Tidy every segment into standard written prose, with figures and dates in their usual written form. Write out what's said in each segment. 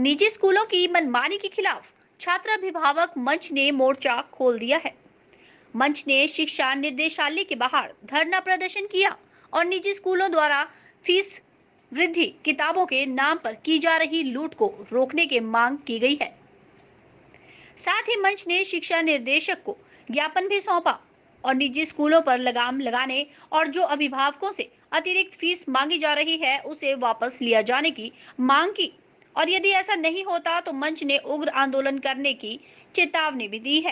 निजी स्कूलों की मनमानी के खिलाफ छात्र अभिभावक मंच ने मोर्चा खोल दिया है। मंच ने शिक्षा निर्देशालय के बाहर धरना प्रदर्शन किया और निजी स्कूलों द्वारा फीस वृद्धि, किताबों के नाम पर की जा रही लूट को रोकने की मांग की गई है। साथ ही मंच ने शिक्षा निर्देशक को ज्ञापन भी सौंपा और निजी स्कूलों पर लगाम लगाने और जो अभिभावकों से अतिरिक्त फीस मांगी जा रही है उसे वापस लिया जाने की मांग की। और यदि ऐसा नहीं होता तो मंच ने उग्र आंदोलन करने की चेतावनी भी दी है।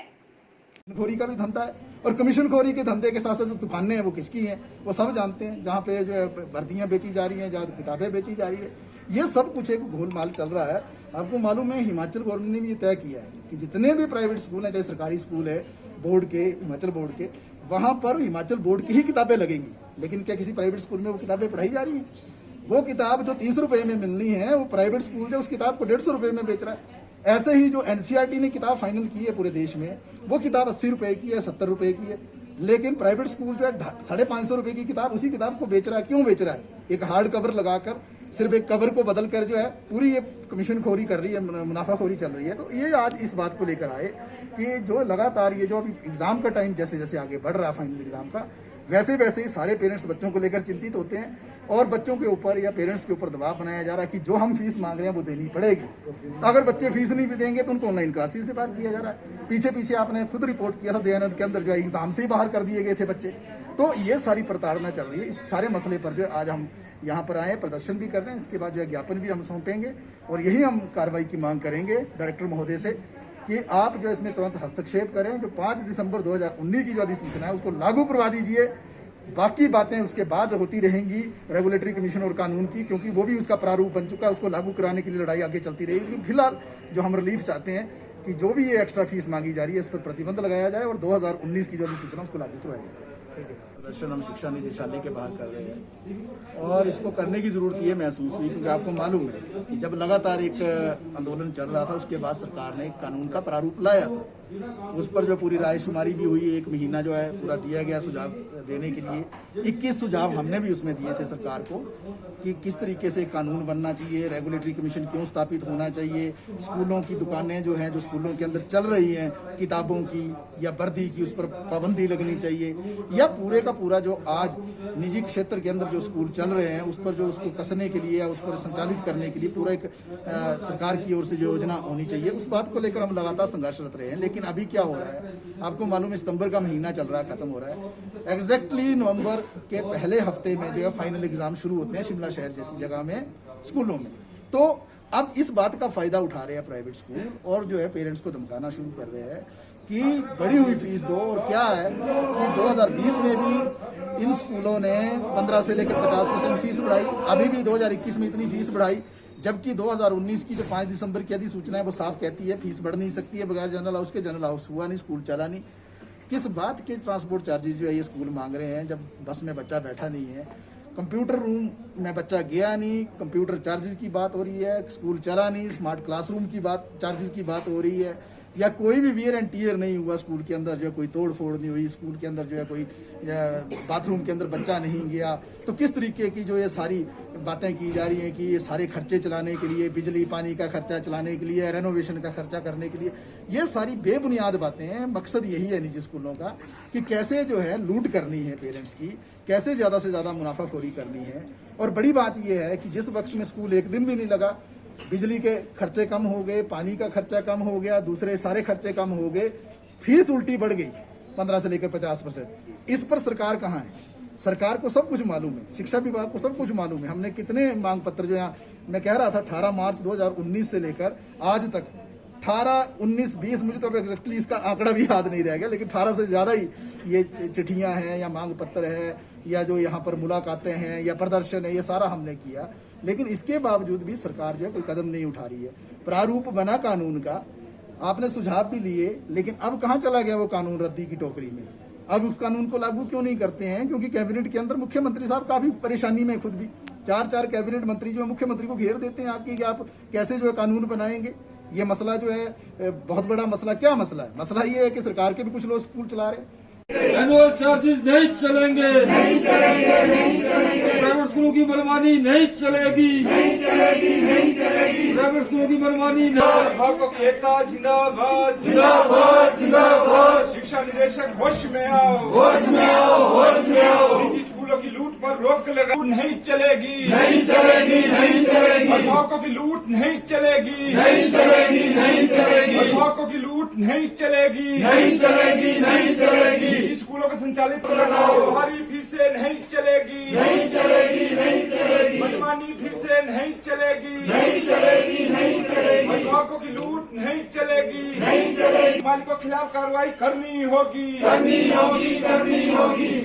खोरी का भी धंधा है और कमीशन खोरी के धंधे के साथ साथ जो दुकानें हैं वो किसकी हैं वो सब जानते हैं। जहाँ पे जो है वर्दियाँ बेची जा रही हैं, जहाँ किताबें बेची जा रही है, ये सब कुछ एक गोलमाल चल रहा है। आपको मालूम है हिमाचल गवर्नमेंट ने भी ये तय किया है कि जितने भी प्राइवेट स्कूल हैं, चाहे सरकारी स्कूल है बोर्ड के, हिमाचल बोर्ड के, वहाँ पर हिमाचल बोर्ड की ही किताबें लगेंगी। लेकिन क्या किसी प्राइवेट स्कूल में वो किताबें पढ़ाई जा रही हैं? वो किताब जो 30 रुपये में मिलनी है वो प्राइवेट स्कूल जो उस किताब को 150 रुपये में बेच रहा है। ऐसे ही जो एनसीईआरटी ने किताब फाइनल की है पूरे देश में, वो किताब 80 रुपए की है, 70 रुपए की है। लेकिन प्राइवेट स्कूल जो है 550 रुपए की किताब उसी किताब को बेच रहा है। क्यों बेच रहा है? एक हार्ड कवर लगाकर, सिर्फ एक कवर को बदल कर जो है पूरी ये कमीशन खोरी कर रही है, मुनाफाखोरी चल रही है। तो ये आज इस बात को लेकर आए कि जो लगातार ये जो अभी एग्जाम का टाइम जैसे जैसे आगे बढ़ रहा है फाइनल एग्जाम का, वैसे वैसे ही सारे पेरेंट्स बच्चों को लेकर चिंतित होते हैं और बच्चों के ऊपर या पेरेंट्स के ऊपर दबाव बनाया जा रहा है कि जो हम फीस मांग रहे हैं वो देनी पड़ेगी। तो अगर बच्चे फीस नहीं भी देंगे तो उनको ऑनलाइन क्लासेस से बाहर किया जा रहा है। पीछे आपने खुद रिपोर्ट किया था, दयानंद के अंदर जो है एग्जाम से ही बाहर कर दिए गए थे बच्चे। तो ये सारी प्रताड़ना चल रही है। इस सारे मसले पर जो आज हम यहाँ पर आए, प्रदर्शन भी कर रहे हैं। इसके बाद जो है ज्ञापन भी हम सौंपेंगे और यही हम कार्रवाई की मांग करेंगे डायरेक्टर महोदय से कि आप जो इसमें तुरंत हस्तक्षेप करें। जो 5 दिसंबर 2019 की जो अधिसूचना है उसको लागू करवा दीजिए। बाकी बातें उसके बाद होती रहेंगी रेगुलेटरी कमीशन और कानून की, क्योंकि वो भी उसका प्रारूप बन चुका है। उसको लागू कराने के लिए लड़ाई आगे चलती रहेगी। फिलहाल जो हम रिलीफ चाहते हैं कि जो भी ये एक्स्ट्रा फीस मांगी जा रही है इस पर प्रतिबंध लगाया जाए और 2019 की जो अधिसूचना उसको लागू करवाया जाए। प्रदर्शन हम शिक्षा निदेशालय के बाहर कर रहे हैं और इसको करने की जरूरत ये महसूस हुई क्योंकि आपको मालूम है कि जब लगातार एक आंदोलन चल रहा था उसके बाद सरकार ने एक कानून का प्रारूप लाया था। उस पर जो पूरी रायशुमारी भी हुई, 1 महीना जो है पूरा दिया गया सुझाव देने के लिए। 21 सुझाव हमने भी उसमें दिए थे सरकार को कि किस तरीके से कानून बनना चाहिए, रेगुलेटरी कमीशन क्यों स्थापित होना चाहिए, स्कूलों की दुकानें जो हैं जो स्कूलों के अंदर चल रही हैं किताबों की या वर्दी की, उस पर पाबंदी लगनी चाहिए, या पूरे का पूरा जो आज निजी क्षेत्र के अंदर जो स्कूल चल रहे हैं उस पर जो उसको कसने के लिए या उस पर संचालित करने के लिए पूरा एक सरकार की ओर से जो योजना होनी चाहिए, उस बात को लेकर हम लगातार संघर्षरत रहे हैं। लेकिन अभी क्या हो रहा है आपको मालूम है, सितंबर का महीना चल रहा है, खत्म हो रहा है। एग्जैक्टली नवंबर के पहले हफ्ते में जो है फाइनल एग्जाम शुरू होते हैं शिमला शहर जैसी जगह में स्कूलों में। तो अब इस बात का फायदा उठा रहे हैं प्राइवेट स्कूल और जो है पेरेंट्स को धमकाना शुरू कर रहे हैं कि बढ़ी हुई फीस दो। और क्या है कि 2020 में भी इन स्कूलों ने 15 से लेकर 50% फीस बढ़ाई, अभी भी 2021 में इतनी फीस बढ़ाई, जबकि 2019 की जो 5 दिसंबर की अधिसूचना है वो साफ कहती है फीस बढ़ नहीं सकती है बगैर जनरल हाउस के। जनरल हाउस हुआ नहीं, स्कूल चला नहीं। किस बात के ट्रांसपोर्ट चार्जेस जो है ये स्कूल मांग रहे हैं जब बस में बच्चा बैठा नहीं है, कंप्यूटर रूम में बच्चा गया नहीं, कंप्यूटर चार्जेस की बात हो रही है, स्कूल चला नहीं, स्मार्ट क्लासरूम की बात, चार्जेस की बात हो रही है, या कोई भी वियर एंड टीयर नहीं हुआ स्कूल के अंदर, जो है कोई तोड़ फोड़ नहीं हुई स्कूल के अंदर, जो है कोई बाथरूम के अंदर बच्चा नहीं गया। तो किस तरीके की जो ये सारी बातें की जा रही हैं कि ये सारे खर्चे चलाने के लिए, बिजली पानी का खर्चा चलाने के लिए, रेनोवेशन का खर्चा करने के लिए, ये सारी बेबुनियाद बातें हैं। मकसद यही है निजी स्कूलों का कि कैसे जो है लूट करनी है पेरेंट्स की, कैसे ज़्यादा से ज़्यादा मुनाफाखोरी करनी है। और बड़ी बात यह है कि जिस वक्त में स्कूल एक दिन भी नहीं लगा, बिजली के खर्चे कम हो गए, पानी का खर्चा कम हो गया, दूसरे सारे खर्चे कम हो गए, फीस उल्टी बढ़ गई 15 से लेकर 50%। इस पर सरकार कहाँ है? सरकार को सब कुछ मालूम है, शिक्षा विभाग को सब कुछ मालूम है। हमने कितने मांग पत्र जो यहाँ मैं कह रहा था 18 मार्च 2019 से लेकर आज तक 18, 19, 20, मुझे तो एग्जैक्टली इसका आंकड़ा भी याद नहीं रह गया, लेकिन 18 से ज़्यादा ही ये चिट्ठियाँ हैं या मांग पत्र है या जो यहाँ पर मुलाकातें हैं या प्रदर्शन है, ये सारा हमने किया। लेकिन इसके बावजूद भी सरकार जो है कोई कदम नहीं उठा रही है। प्रारूप बना कानून का, आपने सुझाव भी लिए, लेकिन अब कहाँ चला गया वो कानून रद्दी की टोकरी में? अब उस कानून को लागू क्यों नहीं करते हैं? क्योंकि कैबिनेट के अंदर मुख्यमंत्री साहब काफी परेशानी में, खुद भी 4 कैबिनेट मंत्री जो है मुख्यमंत्री को घेर देते हैं आपकी कि आप कैसे जो है कानून बनाएंगे। ये मसला जो है बहुत बड़ा मसला, क्या मसला है? मसला ये है कि सरकार के भी कुछ लोग स्कूल चला रहे हैं। एनुअल चार्जेस नहीं चलेंगे, प्राइवेट स्कूलों की मनमानी नहीं चलेगी, प्राइवेट स्कूलों की मनमानी नहीं। अभिभावकों की एकता जिंदाबाद, शिक्षा निदेशक होश में आओ, निजी स्कूलों की लूट पर रोक लगा नहीं चलेगी, अभिभावकों की लूट नहीं चलेगी, अभिभावकों की लूट नहीं चलेगी, निजी स्कूलों का संचालित भारी फीसें नहीं चलेगी, मनमानी फीसें नहीं चलेगी, अभिभावकों की लूट नहीं चलेगी, मालिकों के खिलाफ कार्रवाई करनी होगी,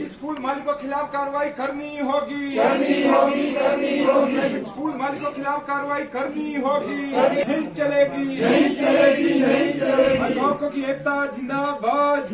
स्कूल मालिकों के खिलाफ कार्रवाई करनी होगी, स्कूल मालिकों के खिलाफ कार्रवाई करनी होगी, नहीं चलेगी, अभिभावकों की एकता जिंदाबाद।